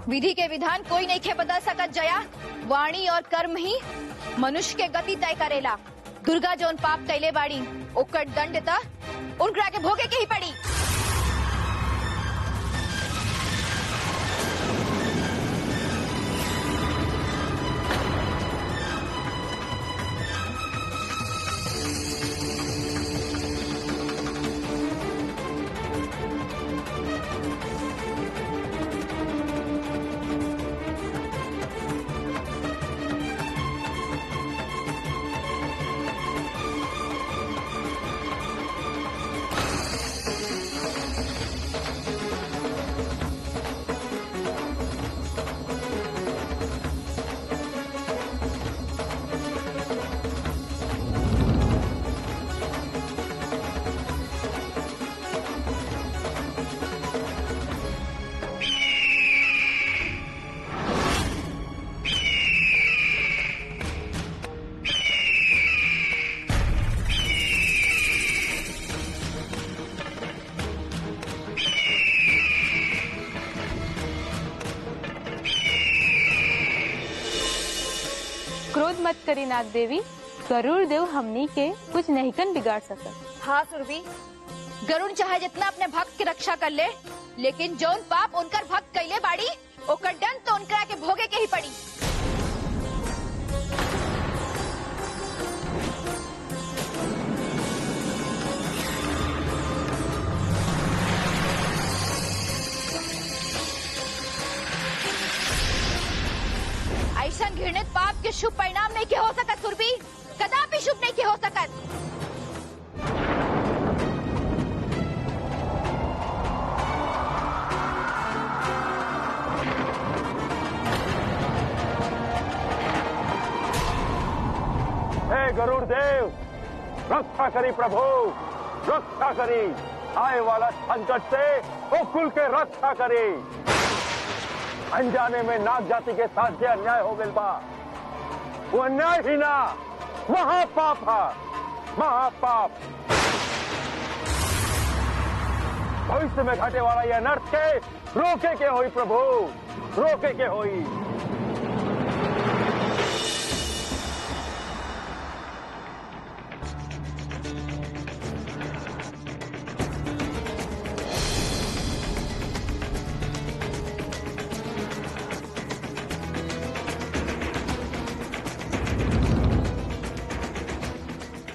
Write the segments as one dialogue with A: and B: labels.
A: विधि के विधान कोई नहीं खे बदल सकत जया। वाणी और कर्म ही मनुष्य के गति तय करेला। दुर्गा जोन पाप कैले बाड़ी ओकर दंड त उनकरा के भोगे के ही पड़ी।
B: क्रोध मत करी नाग देवी, गरुड़ देव हमनी के कुछ नहीं कन बिगाड़ सकत।
A: हाँ सुरभि, गरुड़ चाहे जितना अपने भक्त की रक्षा कर ले, लेकिन जौन पाप उनकर भक्त कैले बाड़ी ओकर दंड तो उनकरा के भोगे के ही पड़ी। ऐसा घृणित पाप के शुभ परिणाम नहीं के हो सकत सुरभि, कदापि शुभ नहीं के हो सकत।
C: हे गरुड़ देव, रक्षा करी प्रभु, रक्षा करी। आए वाला संकट से वो कुल के रक्षा करी। अनजाने में नाग जाति के साथ जो अन्याय हो गया बा, वो अन्याय ही ना महापाप है, महापाप। भविष्य में घटे वाला यह अनर्थ के रोके के होई प्रभु, रोके के होई।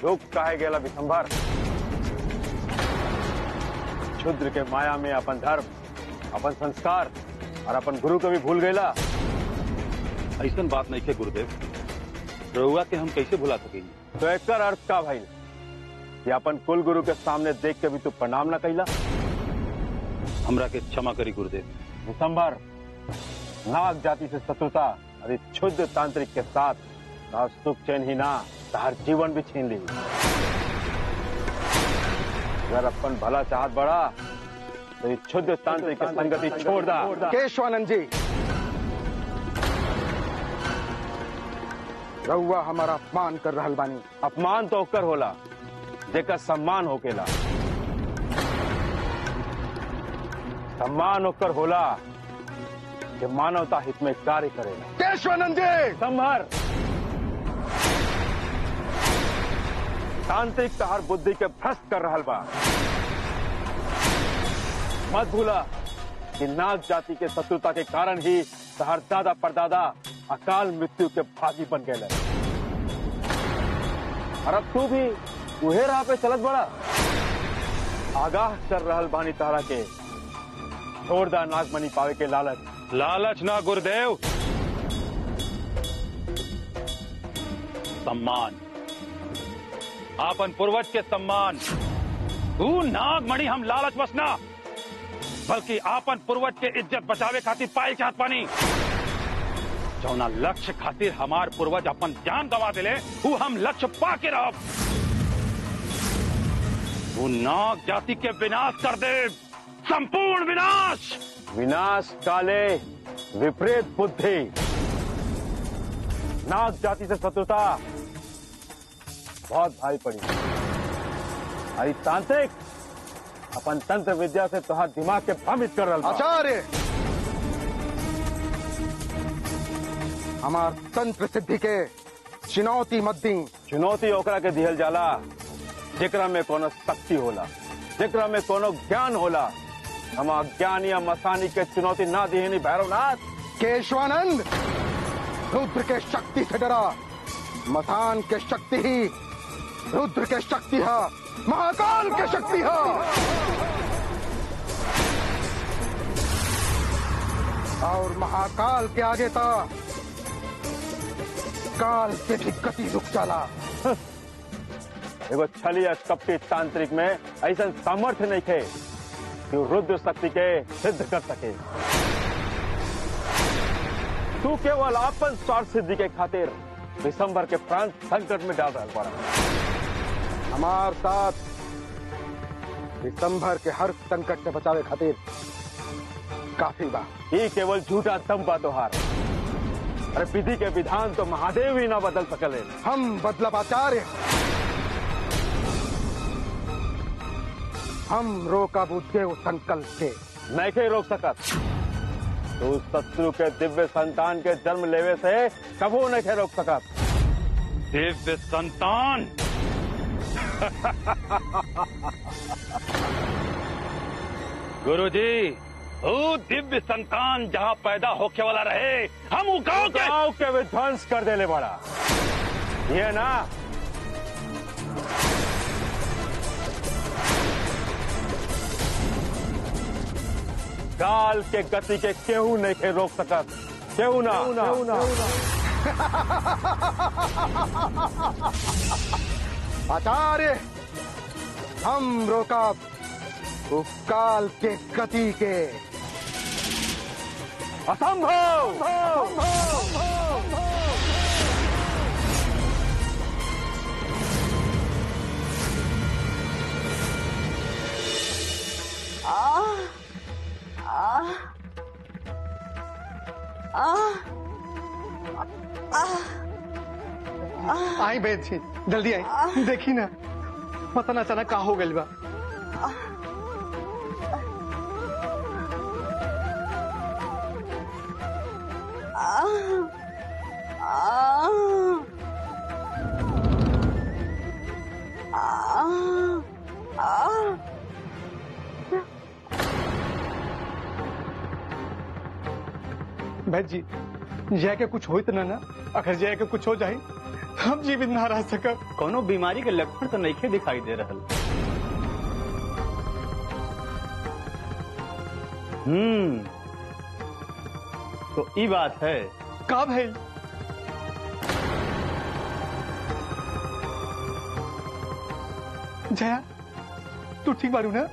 C: रुक काहे गेला विशंभर, क्षुद्र के माया में अपन धर्म, अपन संस्कार और अपन गुरु को भी भूल गएला।
D: ऐसा बात नहीं है गुरुदेव, रहुआ के हम कैसे भुला सकेंगे।
C: तो एक अर्थ का भाई कि अपन कुल गुरु के सामने देख के भी तू प्रणाम न कैला।
D: हमरा के क्षमा करी गुरुदेव।
C: विशंभर, नाग जाति से शत्रुता और इस क्षुद्र तांत्रिक के साथ ना सुख चैन ही ना हर जीवन भी छीन ली। अगर अपन भला चाहत बड़ा तो इस क्षुद्र तांत्रिक की संगति छोड़ दा।
E: केशवानंद जी, रहुआ हमारा अपमान कर रहल बानी।
C: अपमान तो ओकर होला जेकर सम्मान होकेला, सम्मान ओकर होला कि मानवता हित में कार्य करेला।
E: केशवानंद जी,
C: संभर, तांत्रिक तहार बुद्धि के भ्रष्ट कर रहल बा। मत भूला कि नाग जाति के शत्रुता के कारण ही तहार दादा परदादा अकाल मृत्यु के भागी बन गए। और अब तू भी उहे राह पे चलत बड़ा। आगाह कर रहल बानी तारा के, छोड़ दा नागमणि पावे के लालच।
D: लालच ना गुरुदेव, सम्मान, आपन पूर्वज के सम्मान। तू नागमणि हम लालच बसना, बल्कि आपन पूर्वज के इज्जत बचावे खातिर पाए चाहत पानी। जौना लक्ष्य खातिर हमार पूर्वज अपन जान गवा दिले, वो हम लक्ष्य पा के रहब। वो नाग जाति के विनाश कर दे, संपूर्ण विनाश।
C: विनाश काले विपरीत बुद्धि। नाग जाति से शत्रुता बहुत भारी पड़ी। अरे तांत्रिक, अपन तंत्र विद्या से तुहार दिमाग के भ्रमित कर रहा।
E: आचार्य, हमार तंत्र सिद्धि के चुनौती मत दी।
C: चुनौती ओकरा के दिहल जाला जेकरा में कोनो शक्ति होला, जेकरा में कोनो ज्ञान होला। हम अज्ञान या मसानी के चुनौती ना दिहनी भैरवनाथ।
E: केशवानंद, रुद्र के शक्ति से डरा। मसान के शक्ति ही रुद्र के शक्ति है, महाकाल के शक्ति है। और महाकाल के आगे था काल के भी गति रुक जाला।
C: एगो छलिया कपटी तांत्रिक में ऐसा सामर्थ्य नहीं थे कि वो रुद्र शक्ति के सिद्ध कर सके। तू केवल अपन स्वार्थ सिद्धि के खातिर विशंबर के प्राण संकट में डाल रहा पड़ा।
E: हमार साथ विशंभर के हर संकट से बचावे खातिर काफी बा।
C: ये केवल झूठा दम बा तोहार। अरे विधि के विधान तो महादेव ही ना बदल सकले।
E: हम बदलब आचार्य, हम रोका बुद्धे उस संकल्प के
C: नहीं के रोक सकत। तो उस शत्रु के दिव्य संतान के जन्म लेवे से कबू नहीं के रोक सकत।
D: दिव्य संतान गुरुजी, वो दिव्य संतान जहाँ पैदा होके वाला रहे, हम वो गांव
C: के विध्वंस कर देले बड़ा। ये ना काल के गति के केहू नहीं के रोक सकत। केहू ना।
E: आचार्य, हम रोका उस काल के गति के।
C: असंभव।
F: आई बैठ जी, जल्दी आई। देखी ना, पता ना चला का हो गइल बा। बैठ जी, जय के कुछ होइत ना। अगर जय के कुछ हो जाए हम जीवित ना रह सकब।
G: कोनो बीमारी के लक्षण तो नहीं दिखाई दे रहल। तो ई बात है।
F: का भाई? जया, तू ठीक बारू ना?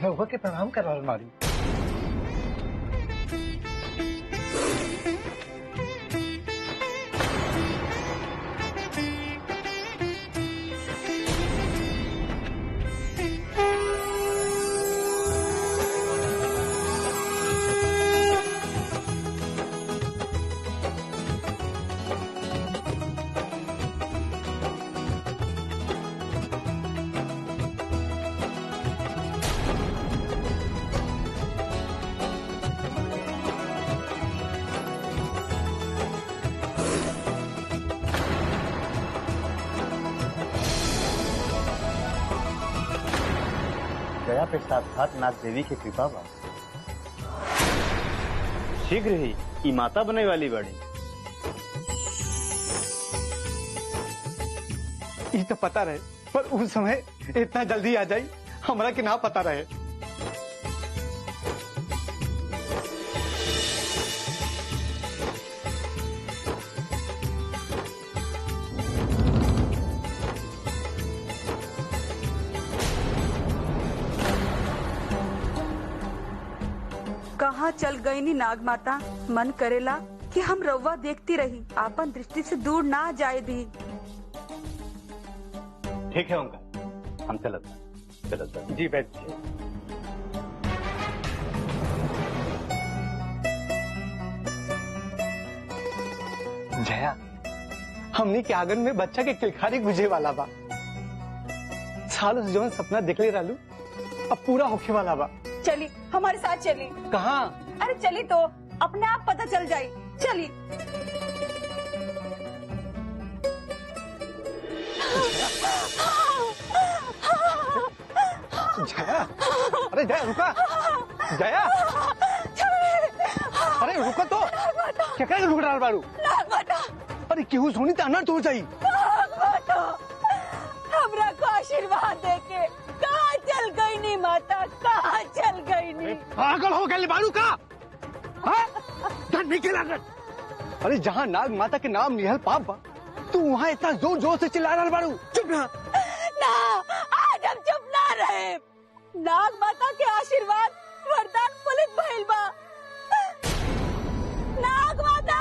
F: रहुआ के प्रणाम कर रहा मारी।
G: गया पे साक्षात नाग देवी की कृपा बा। शीघ्र ही ई माता बने वाली बड़ी।
F: ये तो पता रहे, पर उस समय इतना जल्दी आ जाई हमरा के ना पता रहे।
H: कहाँ चल गई नी नाग माता? मन करेला कि हम रउआ देखती रही, आपन दृष्टि से दूर ना जाए दी।
G: ठीक है उनका, हम चलत
F: जी बैठ। जया, हमनी के आंगन में बच्चा के किलखारी गुजे वाला बा। सालों से जौन सपना देखले रहलू अब पूरा होखे वाला बा।
H: चली हमारे साथ चली।
F: कहाँ?
H: अरे चली तो अपने आप पता चल जाई। चली।
F: जया, अरे जया रुका, जया, अरे रुका तो, क्या कर रुक रहा बारू? अरे क्यों सोनी तो अनर्थ हो जाई।
H: हमरा को आशीर्वाद देके कहाँ चल गई नी माता, कहाँ चल गई नी?
F: पागल हो गए बारू का? धन के लागत। अरे जहाँ नाग माता के नाम निहल पाप बा, तू वहाँ इतना जोर जोर से चिल्ला रहा बारू। चुप रहा।
H: ना, आज हम चुप ना रहे। नाग माता के आशीर्वाद वरदान फलित भइल बा। नाग माता,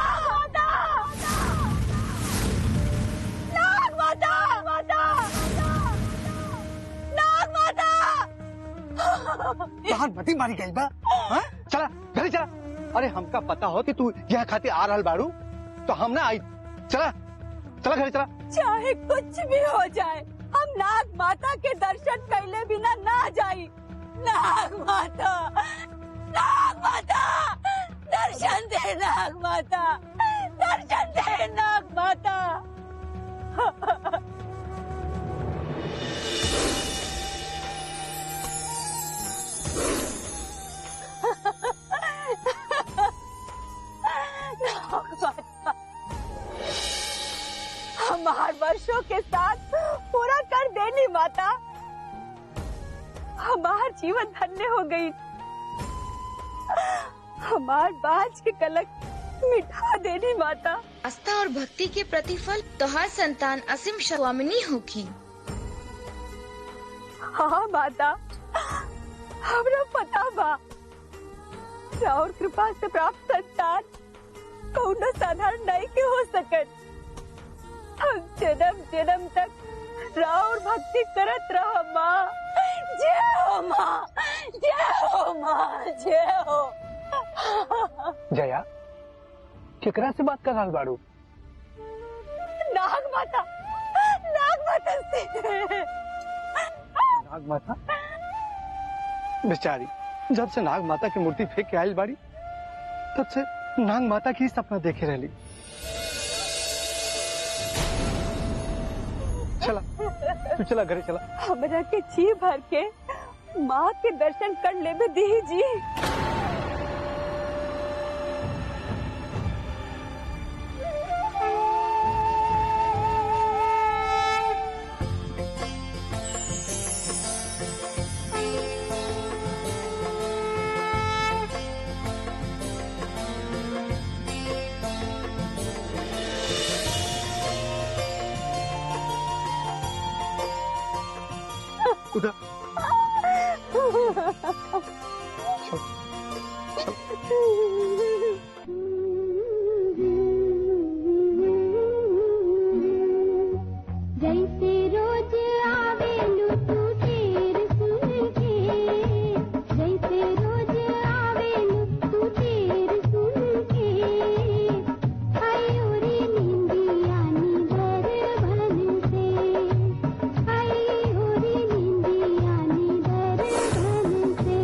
H: नाग माता, नाग माता।
F: मती मारी गई बा। हाँ? चला घरे चला। अरे हमका पता हो कि तू यहाँ खाते आ रहा बारू तो हम ना आई। चला चला घरे चला।
H: चाहे कुछ भी हो जाए, हम नाग माता के दर्शन कैले बिना ना जाई। नाग माता, नाग माता, दर्शन दे नाग माता, दर्शन दे नाग माता। हमार वर्षों के साथ पूरा कर देनी माता। हमार जीवन धन्य हो गई। हमार बाज के कलंक मिटा देनी माता।
A: आस्था और भक्ति के प्रतिफल तोहार संतान असीम स्वामिनी होगी।
H: हाँ माता, हमरा पता बा। और कृपा से प्राप्त संतान कौनो साधारण नहीं के हो सकत। हम जन्म जन्म तक राउर भक्ति करत रह माँ। जय हो माँ, जय हो माँ, जय हो।
F: जया, केकरा से बात कर रहा बारू?
H: नाग माता, नाग माता से।
F: नाग माता? बेचारी, जब से नाग माता की मूर्ति फेंक के आयल बाड़ी तब से नाग माता की सपना देखे रहली। चला तू चला घरे चला।
H: हमरा के जी भर के माँ के दर्शन कर ले में दी जी।
F: उधर
I: जैसे रोज आवेलू तू तेर सुन के, जैसे रोज आवेलू तू तेर सुन के, आई ओरी निंदिया निबर भन से, आई ओरी निंदिया निबर भन से।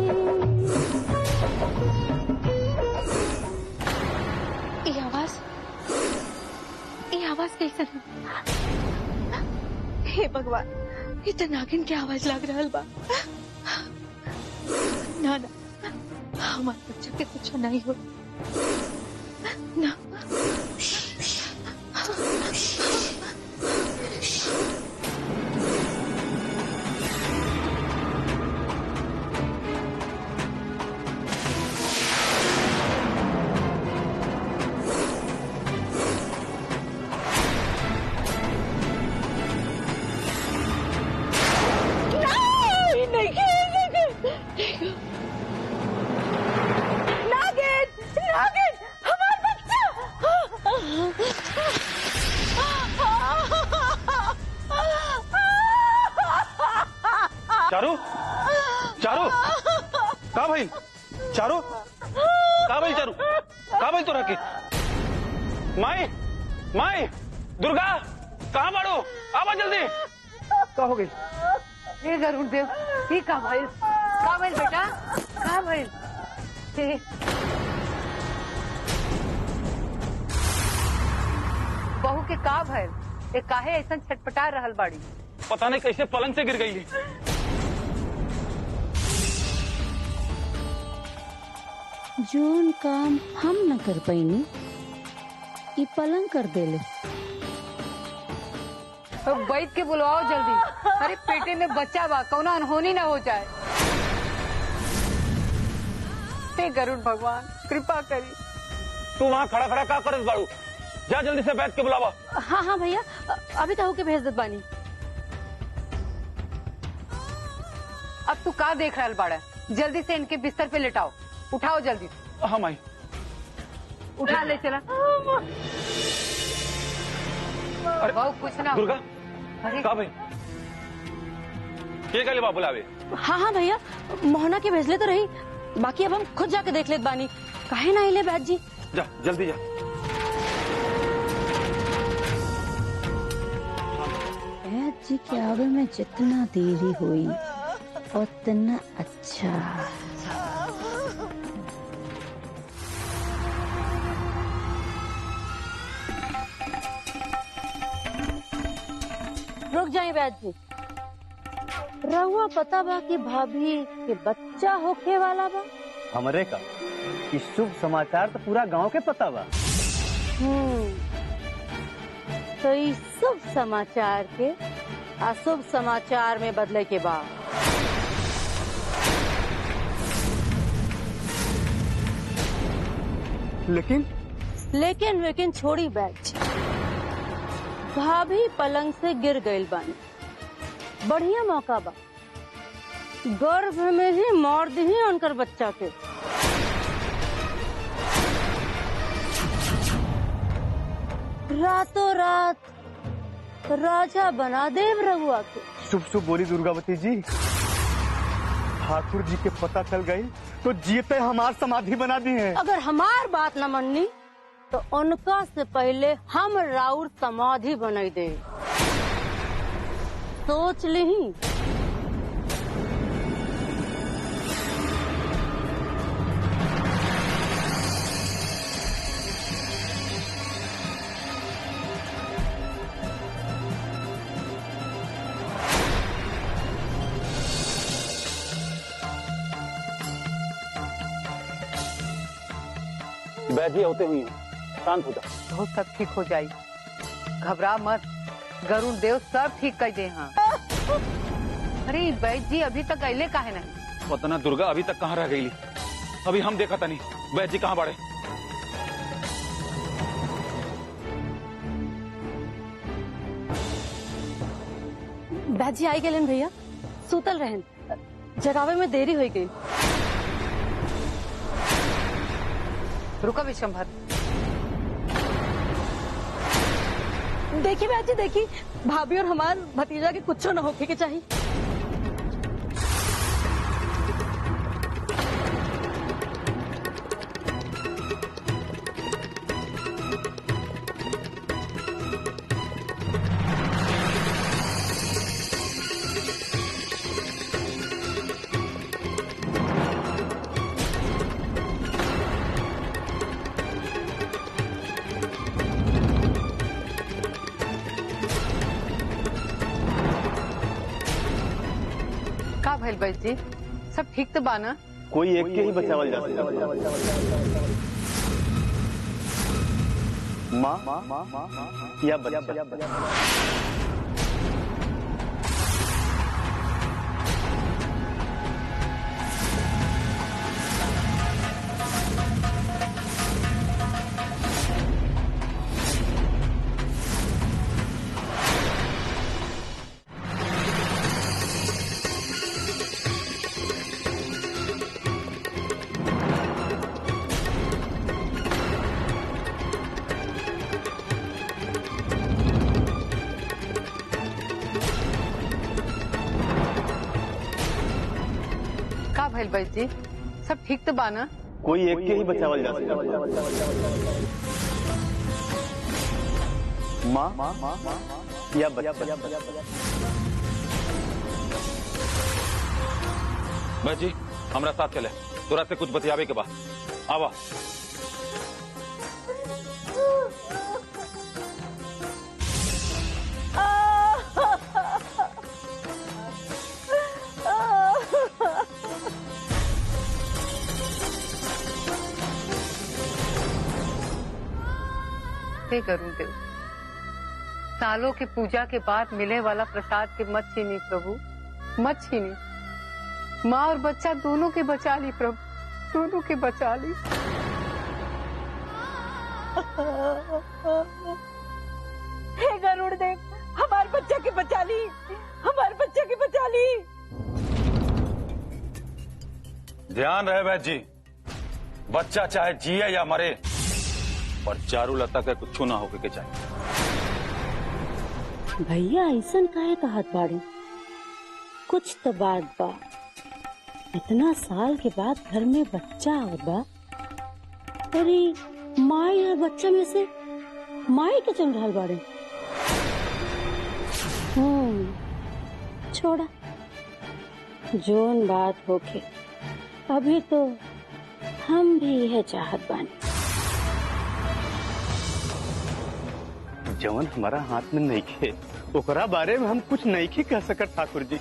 A: ये आवाज कैसन? हे भगवान, ये तो नागिन की आवाज लग रहा बा। ना ना, हमारे बच्चे के कुछ नहीं हो ना।
D: चारू, चारू, का भाई? चारू, का भाई? चारू, का भाई तो रखे? माई, माई दुर्गा कहाँ बाड़ू? आवा जल्दी।
F: क्या हो गई?
J: हे गरुड़ देव ठीक का भइल बेटा का भइल? बहू के का भइल? ए काहे ऐसा छटपटा रहल बाड़ी?
D: पता नहीं कैसे पलंग से गिर गई।
K: जोन काम हम न कर पैनी ई पलंग कर देले।
J: तो बैठ के बुलवाओ जल्दी। अरे पेटे में बच्चा बा, कौनो अनहोनी ना हो जाए। हे गरुड़ भगवान कृपा करी।
D: तू वहाँ खड़ा खड़ा का करत बाड़ू? जा जल्दी से बैठ के बुलावा।
K: हाँ हाँ भैया, अभी तो होके भेज देत बानी।
J: अब तू का देख रहल बाड़ा? जल्दी से इनके बिस्तर पे लेटाओ। उठाओ जल्दी।
D: हाँ माई।
J: उठा ले चला। बहू कुछ ना।
D: दुर्गा
J: अरे
D: का भाई के गले बुलावे?
K: हाँ हाँ भैया, मोहना के भेजले तो रही, बाकी अब हम खुद जाके देख लेत बानी। काहे ना आइले बैद जी?
D: जा जल्दी जा।
K: बैद जी के आवे में जितना देरी हुई उतना अच्छा। रुक जाए बैद जी, रहुआ पता बा कि भाभी के बच्चा होखे वाला बा?
G: हमरे का इस शुभ समाचार तो पूरा गांव के पता बा।
K: तो इस शुभ समाचार के अशुभ समाचार में बदले के बाद लेकिन छोड़ी बैठ। भाभी पलंग से गिर गई बानी, बढ़िया मौका बा, गर्भ में ही मार दी उनकर बच्चा के। रातों रात राजा बना देव रहुआ के।
G: शुभ शुभ बोली दुर्गावती जी। ठाकुर जी के पता चल गई तो जीते हमार समाधि बना दी है।
K: अगर हमार बात न मननी तो उनका से पहले हम राउर समाधि बनाई दे। सोच ली।
D: बैजी होते हुई शांत हो जा।
J: बहुत सब ठीक हो जाई, घबरा मत। गरुड़ देव सब ठीक कर दे। हाँ अरे बैद जी अभी तक अले काहे नहीं?
D: पता ना दुर्गा अभी तक कहाँ रह गई। अभी हम देखा था नहीं बैद जी कहाँ बढ़े।
K: बैद जी आई गए भैया, सुतल रहन, जगावे में देरी हो गई।
J: रुका विशंभर।
K: देखी बैद जी देखी, भाभी और हमार भतीजा के कुछ न होके के चाहिए।
J: का भइल बैद जी? सब ठीक तो बाना?
G: कोई एक के ही बचावल जा सकता। माँ या बच्चा।
J: का भइल बैद जी? सब ठीक तो बाना?
G: कोई एक के ही बचावल जा सकता।
F: माँ या बच्चा।
D: भाई जी हमरा साथ चले, तोरा से कुछ बतियावे के बाद आवा।
J: हे गरुड़ देव, सालों की पूजा के बाद मिले वाला प्रसाद के मत छीनी प्रभु, मत छीनी। माँ और बच्चा दोनों के बचा ली प्रभु, दोनों के बचा ली।
H: हे गरुड़ देव, हमारे बच्चा के बचा ली, हमारे बच्चा के बचा ली।
D: ध्यान रहे वैद्य जी, बच्चा चाहे जिए या मरे, पर चारुलता के कुछ ना होके के चाहिए।
K: भैया ऐसन काहे कहत बाड़ी? कुछ तो बात बा। इतना साल के बाद घर में बच्चा आवत बा। अरे माई और बच्चा में से माई के चल रहा बाड़े। छोड़ा, जोन बात होके अभी तो हम भी यह चाहत बानी।
F: जवन हमारा हाथ में नहीं खे, ओकरा बारे में हम कुछ नहीं खे कह सकत ठाकुर जी।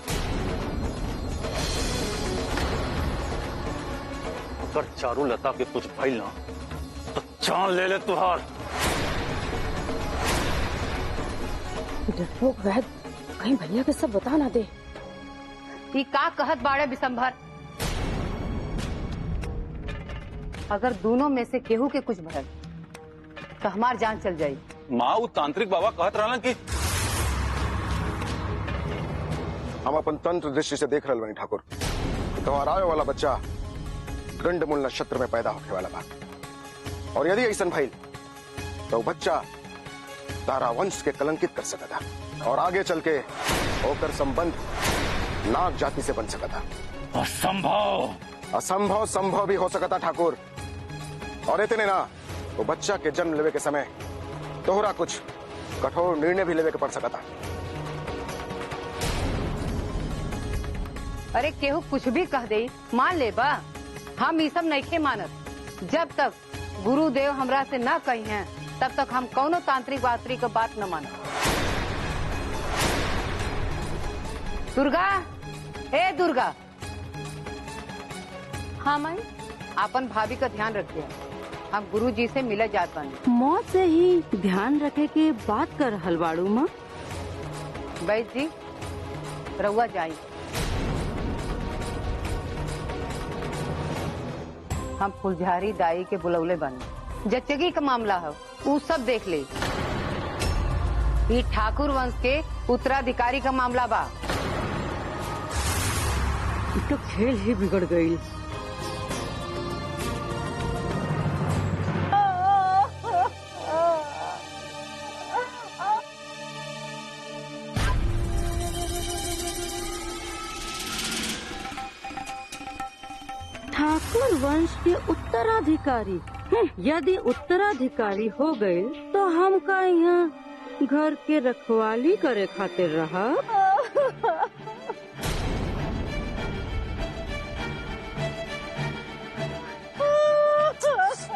D: अगर चारुलता के कुछ भइल ना तो जान ले तुहार।
K: डरपोक वैद, कहीं भैया के सब बता ना दे।
J: ई का कहत बाड़े बिसंभर? अगर दोनों में से केहू के कुछ भरल तो हमार जान चल जाई।
D: माँ वो तांत्रिक बाबा कहत रहलन कि
E: हम अपन तंत्र दृष्टि से देख रहे बनी ठाकुर, तुम्हारा आवे वाला बच्चा गंडमूल नक्षत्र में पैदा होने वाला बा। और यदि ऐसा भइल तो बच्चा तारा वंश के कलंकित कर सकता और आगे चल के होकर संबंध नाग जाति से बन सकता।
D: असंभव।
E: असंभव संभव भी हो सकता ठाकुर। और इतने ना, वो बच्चा के जन्म लेवे के समय तोहरा कुछ कठोर निर्णय भी लेवे के पड़ सकता।
J: अरे केहू कुछ भी कह दे मान ले बा, हम ये सब नहीं मानत। जब तक गुरुदेव हमरा से न कही हैं तब तक हम कौनो तांत्रिक वास्त्री का बात न मानत। दुर्गा, ए दुर्गा। हाँ माई, अपन भाभी का ध्यान रखिए, हम गुरु जी से मिले जात बानी।
K: मौत से ही ध्यान रखे के बात कर हलवाड़ू माँ।
J: वैद्य जी रउआ जाई, हम फुलझारी दाई के बुलौले बानी। जच्चगी का मामला है वो सब देख ले। ये ठाकुर वंश के उत्तराधिकारी का मामला बा।
K: तो खेल ही बिगड़ गई। ठाकुर वंश के उत्तराधिकारी, यदि उत्तराधिकारी हो गए तो हम का यहाँ घर के रखवाली करे खातिर रहा।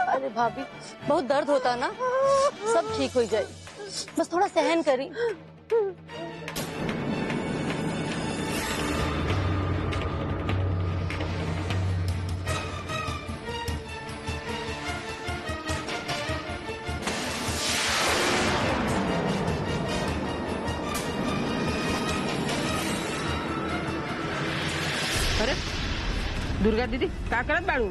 L: अरे भाभी बहुत दर्द होता ना, सब ठीक हो जाए, बस थोड़ा सहन करी।
B: अरे दुर्गा दीदी का करत बाड़ू?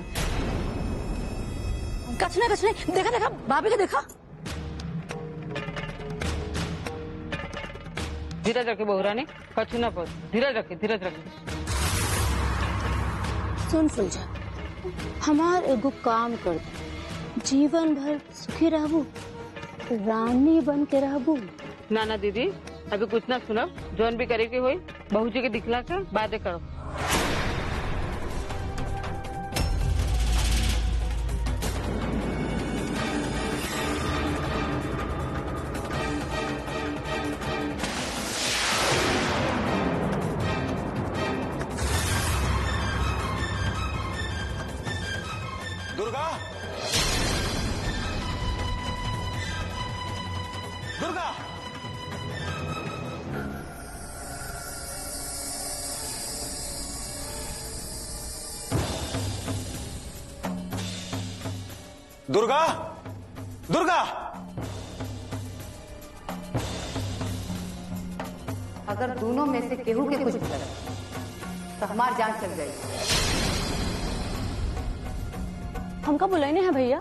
L: कछ नहीं देखा देखा भाभी का देखा।
B: धीरज रखे बहुरा ने, कछु ना पर धीरज रखे, धीरज रखे।
K: सुन फुलझा, हमार एगो काम कर, जीवन भर सुखी रहबू, रानी बन के रहबू।
B: ना ना दीदी, अभी कुछ ना सुनब, जौन भी करे के होई बहू जी के दिखला कर बातें करो।
E: दुर्गा, दुर्गा, दुर्गा, दुर्गा।
J: अगर दोनों में से केहू के कुछ भी करा तो हमार जान चल जाएगी।
L: हमका बुलाने हैं भैया।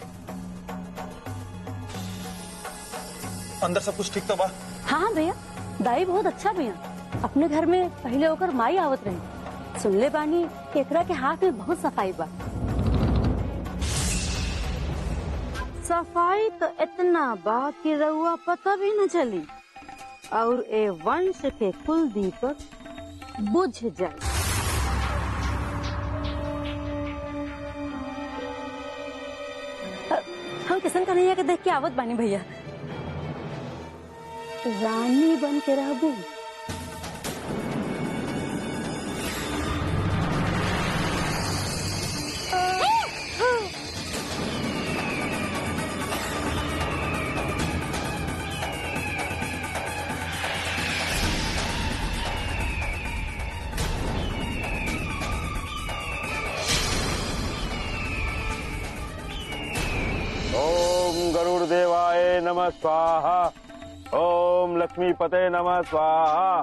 E: अंदर सब कुछ ठीक तो बा?
K: हाँ हाँ भैया, दाई बहुत अच्छा भैया। अपने घर में पहले होकर माई आवत रही। सुनले बानी केकरा के हाथ में बहुत सफाई बा। सफाई तो इतना बा कि रउआ पता भी न चली और ए वंश के कुल दीपक बुझ जाए। हम किशन कन्हैया के देख के आवत बानी भैया। रानी बन के रहबू।
C: ओम गरुड़ देवाय नमः स्वाहा। ओम लक्ष्मी पते नमः स्वाहा।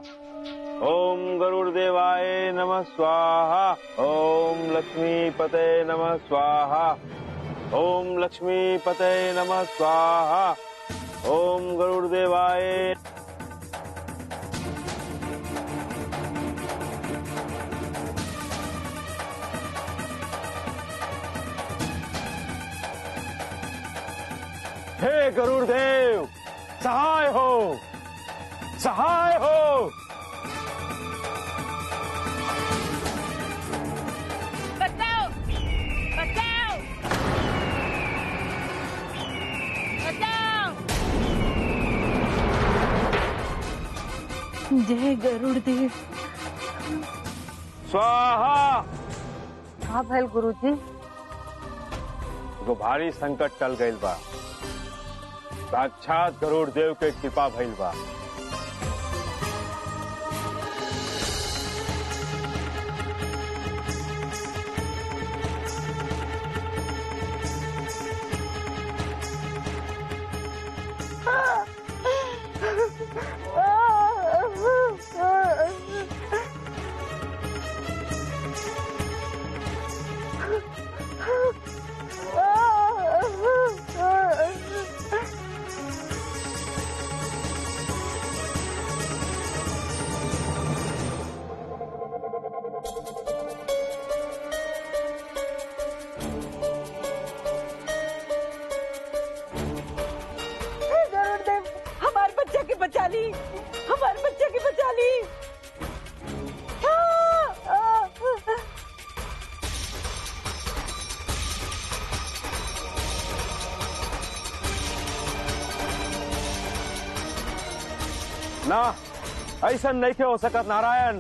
C: ओम गरुड़ देवाय नमः स्वाहा। ओम लक्ष्मी पते नमः स्वाहा। ओम लक्ष्मी पते नमः स्वाहा। ओम गरुड़ देवाय। हे गरुड़ देव, सहाय हो, सहाय हो।
A: बचाओ, बचाओ, बचाओ।
K: जय गरुड़ देव।
C: स्वाहा।
J: हाँ भैल गुरुजी।
C: एगो भारी संकट टल गइल बा। साक्षात गरुड़ देव के कृपा भइल बा। ना ऐसा नहीं के हो सकत नारायण।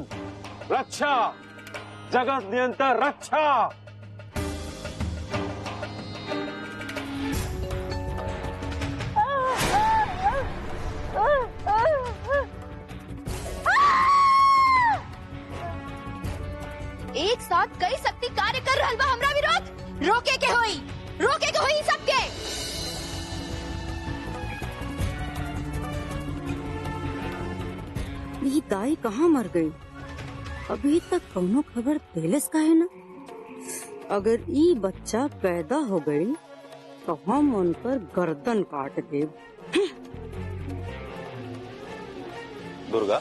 C: रक्षा, जगत नियंत्रण रक्षा।
A: एक साथ कई शक्ति कार्य कर रहल बा हमरा विरोध। रोके के होई, रोके के होई सबके।
K: ये दाई कहाँ मर गई? अभी तक कौनो खबर पेलेस का है ना? अगर ये बच्चा पैदा हो गई तो हम उन पर गर्दन काट दे।
M: दुर्गा,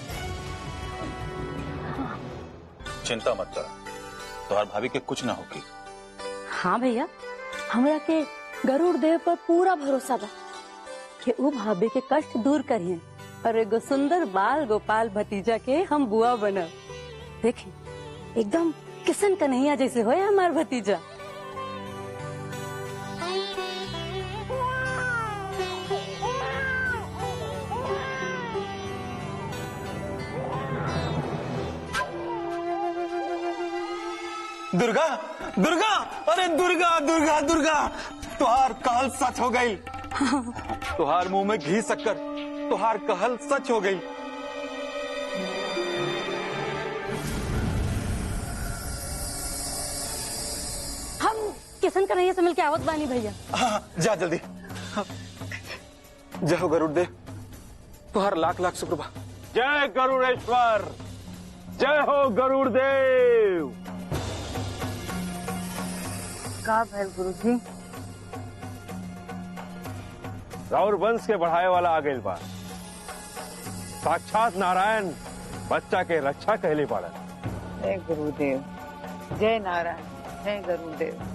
M: चिंता मत कर, तुम्हार भाभी के कुछ ना होगी।
K: हाँ भैया, हमरा के गरुड़ देव पर पूरा भरोसा बा कि वो भाभी के कष्ट दूर करिए और एगो सुंदर बाल गोपाल भतीजा के हम बुआ बना। देखिए, एकदम किशन कन्हैया जैसे होया हमार भतीजा।
E: दुर्गा,
F: दुर्गा, अरे दुर्गा दुर्गा दुर्गा, तुहार कहल सच हो गई। तुहार मुंह में घी शक्कर, तुहार कहल सच हो गई।
L: हम किशन कन्हैया से मिलके आवत बानी भैया।
F: हाँ, जा जल्दी। जय हो गरुड़देव, तुहार लाख लाख शुक्र बा।
C: जय गरुड़ेश्वर, जय हो गरुड़देव।
J: का भैल गुरुजी?
C: राउर वंश के बढ़ाए वाला आ गइल बा। साक्षात नारायण बच्चा के रक्षा कहले पड़ल।
J: जय गुरुदेव, जय नारायण, जय गुरुदेव।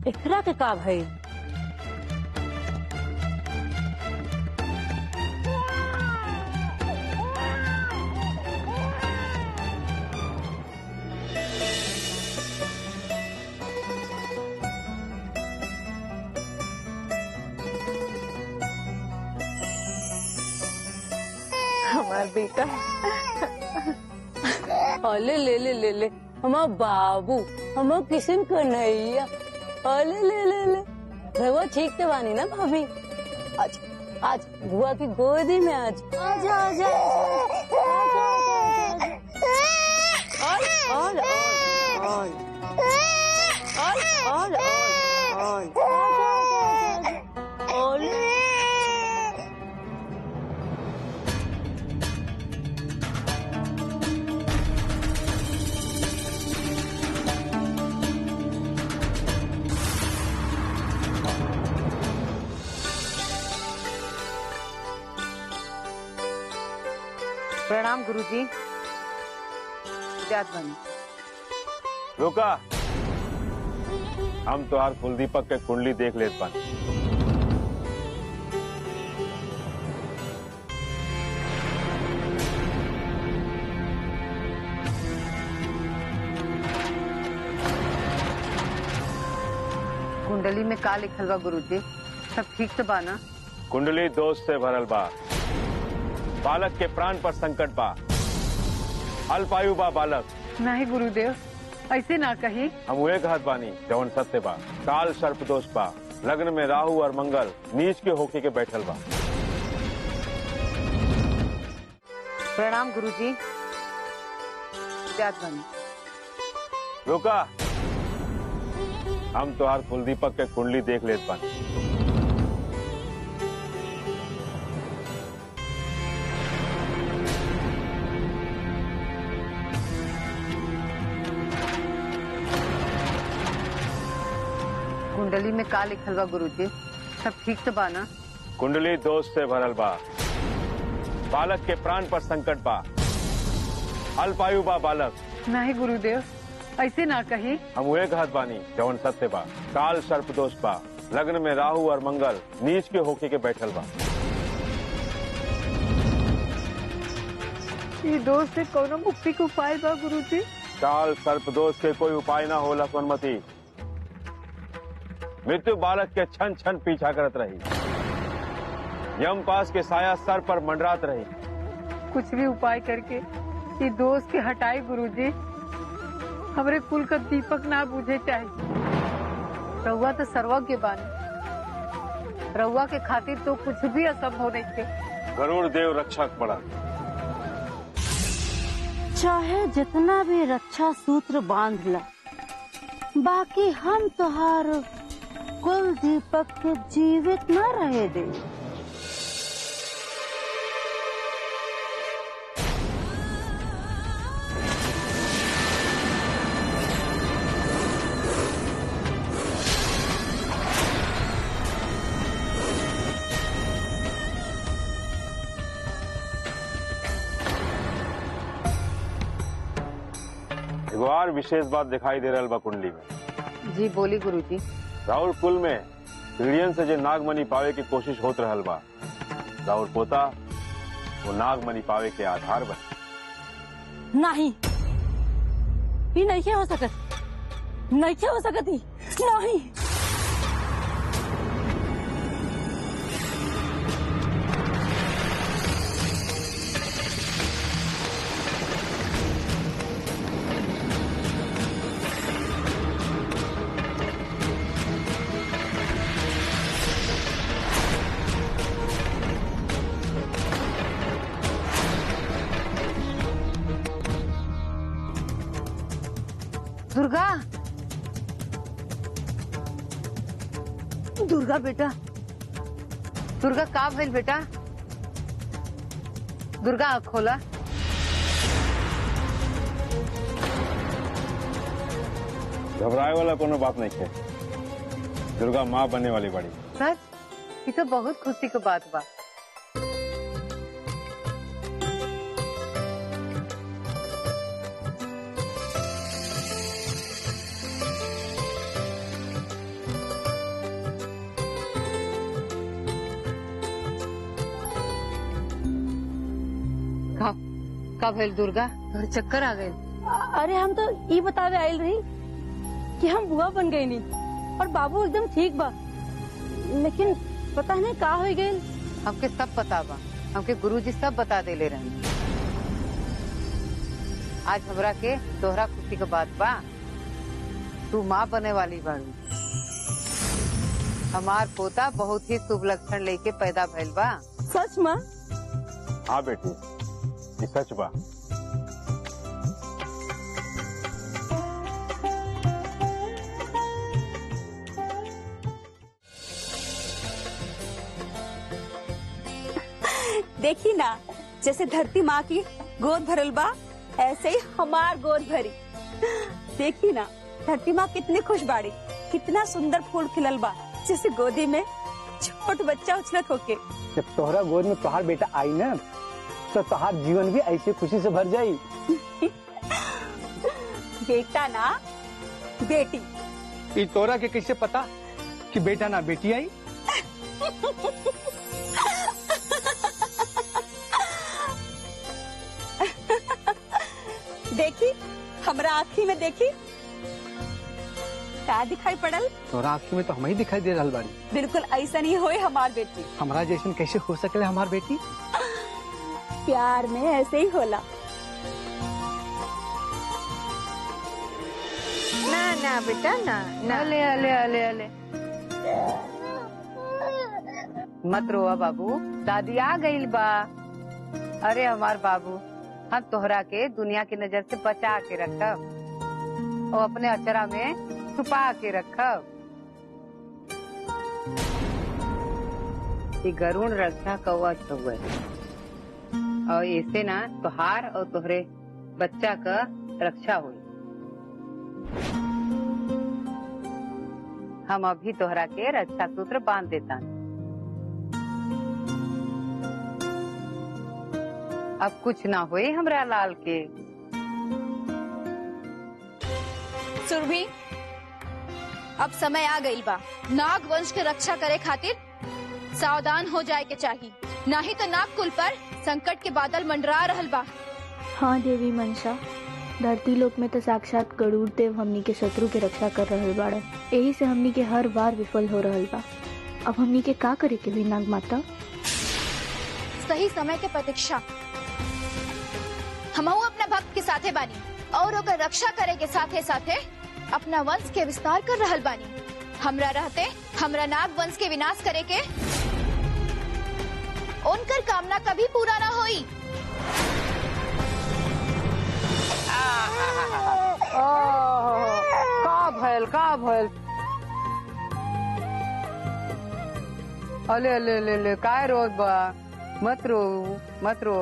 K: एकरा के का भई?
J: हमार बेटा।
L: अले ले ले ले ले, हमार बाबू, हमार किशन कन्हैया। अले ले ले ले, रहुआ ठीक तो बानी ना भाभी? आज आज बुआ की गोदी में आज। आजा आजा
J: प्रणाम गुरुजी। जात बनी।
C: रुका, हम तोहार कुलदीपक के कुंडली देख लेत बानी।
J: कुंडली में का लिखल बा गुरुजी? सब ठीक से बा ना?
C: कुंडली दोष से भरल बा। बालक के प्राण पर संकट बा। अल्पायु बा बालक।
J: नहीं गुरुदेव, ऐसे ना कही।
C: हम वे कहत बानी जवन सत्य बा। काल सर्प दोष बा। लग्न में राहु और मंगल नीच के होके के बैठल बा।
J: प्रणाम गुरुजी। जात बनी।
C: रुका, हम तोहार कुलदीपक के कुंडली देख लेत बानी।
J: कुंडली में का लिखल बा गुरुजी? सब ठीक से बा ना?
C: कुंडली दोष से भरल बा। बालक के प्राण पर संकट बा। अल्पायु बा बालक।
J: नहीं गुरुदेव, ऐसे ना कही।
C: हम वे कहत बानी जवन सत्य बा। काल सर्प दोष बा। लग्न में राहु और मंगल नीच के होके के बैठल बा।
J: ये दोष से कोनो मुक्ति के उपाय बा गुरुजी?
C: काल सर्प दोष के कोई उपाय ना होला सोनमती। मृत्यु बालक के क्षण क्षण पीछा करत रही। यमपास के साया सर पर मंडरात रही।
J: कुछ भी उपाय करके ये दोष के हटाए गुरुजी। हमरे कुल का दीपक ना बुझे चाहिए। रउआ तो सर्वज्ञ बानी। रउआ के खातिर तो कुछ भी असंभव नहीं थे।
C: गरुड़ देव रक्षक बड़ा।
K: चाहे जितना भी रक्षा सूत्र बांध ला, बाकी हम तोहार कुल दीपक के जीवित न रहे दे।
C: एगो और विशेष बात दिखाई दे रहल बा कुंडली में।
J: जी बोली गुरुजी।
C: राहुल कुल में पीढ़ियन से जो नागमणि पावे की कोशिश होत रहल बा, राहुल पोता वो नागमणि पावे के आधार बन।
K: नहीं, ये नहीं हो सकत।
L: नहीं क्या हो सकती नहीं।
J: दुर्गा, दुर्गा बेटा, दुर्गा का भइल बेटा? दुर्गा आँख खोला।
C: घबराए वाला कोनो बात नहीं है। दुर्गा माँ बनने वाली बड़ी।
J: सच? ये तो बहुत खुशी की बात बा। का भइल दुर्गा? तोहरे चक्कर आ गए?
L: अरे हम तो ये बतावे आयल रही कि हम बुआ बन गई नहीं और बाबू एकदम ठीक बा, लेकिन पता नहीं का हो गई।
J: हमके सब पता बा, हमके गुरुजी सब बता देले रहे। आज हमरा के तोहरा खुशी के बात बा, तू माँ बने वाली बाड़ी। हमार पोता बहुत ही शुभ लक्षण लेके पैदा भइल बा।
L: सच माँ?
C: हाँ बेटी, ये सच बा।
H: देखी ना, जैसे धरती माँ की गोद भरल बा, ऐसे ही हमार गोद भरी। देखी ना, धरती माँ कितनी खुश बाड़ी, कितना सुंदर फूल खिलल बा, जैसे गोदी में छोट बच्चा उछलत होके।
F: जब तोहरा गोद में तोहार बेटा आई ना, तो तोहार जीवन भी ऐसे खुशी से भर जाई।
H: बेटा ना बेटी।
F: ये तोरा के कैसे पता कि बेटा ना बेटी आई?
H: देखी, हमरा आँखी में देखी, क्या दिखाई पड़ल?
F: तोरा आँखी में तो हम ही दिखाई दे रहल बाड़ी।
H: बिल्कुल ऐसा नहीं होए हमार बेटी।
F: हमारा जैसन कैसे हो सकले हमार बेटी?
H: प्यार में ऐसे ही होला।
J: ना ना बेटा ना, ना। अले अले अले अले मत रोआ बाबू, दादी आ गई बा। अरे हमार बाबू, हम तोहरा के दुनिया की नजर से बचा के रखब और अपने अचरा में छुपा के रखब। ये गरुण रक्षा कवच हुए और ऐसे ना तोहार और तोहरे बच्चा का रक्षा हुई। हम अभी तोहरा के रक्षा सूत्र बांध देता। अब कुछ ना हुए हमरा लाल के।
A: सुरभि, अब समय आ गई बा। नाग वंश के रक्षा करे खातिर सावधान हो जाए के चाहिए, नहीं तो नाग कुल पर संकट के बादल मंडरा रहल बा।
N: हाँ देवी मनसा, धरती लोक में तो साक्षात गरुड़ देव हमनी के शत्रु के रक्षा कर रहल बाड़े। यही से हमनी के हर बार विफल हो रहल बा। अब हमनी के का करे के हुई नाग माता?
A: सही समय के प्रतीक्षा। हमहू अपना भक्त के साथे बानी और ओकर रक्षा करे के साथे साथे अपना वंश के विस्तार कर रहल बानी। हमरा रहते हमरा नाग वंश के विनाश करे के उनकर कामना कभी पूरा ना होई।
J: का भयल अले अले अले काय रोज बा, मत रो मत रो।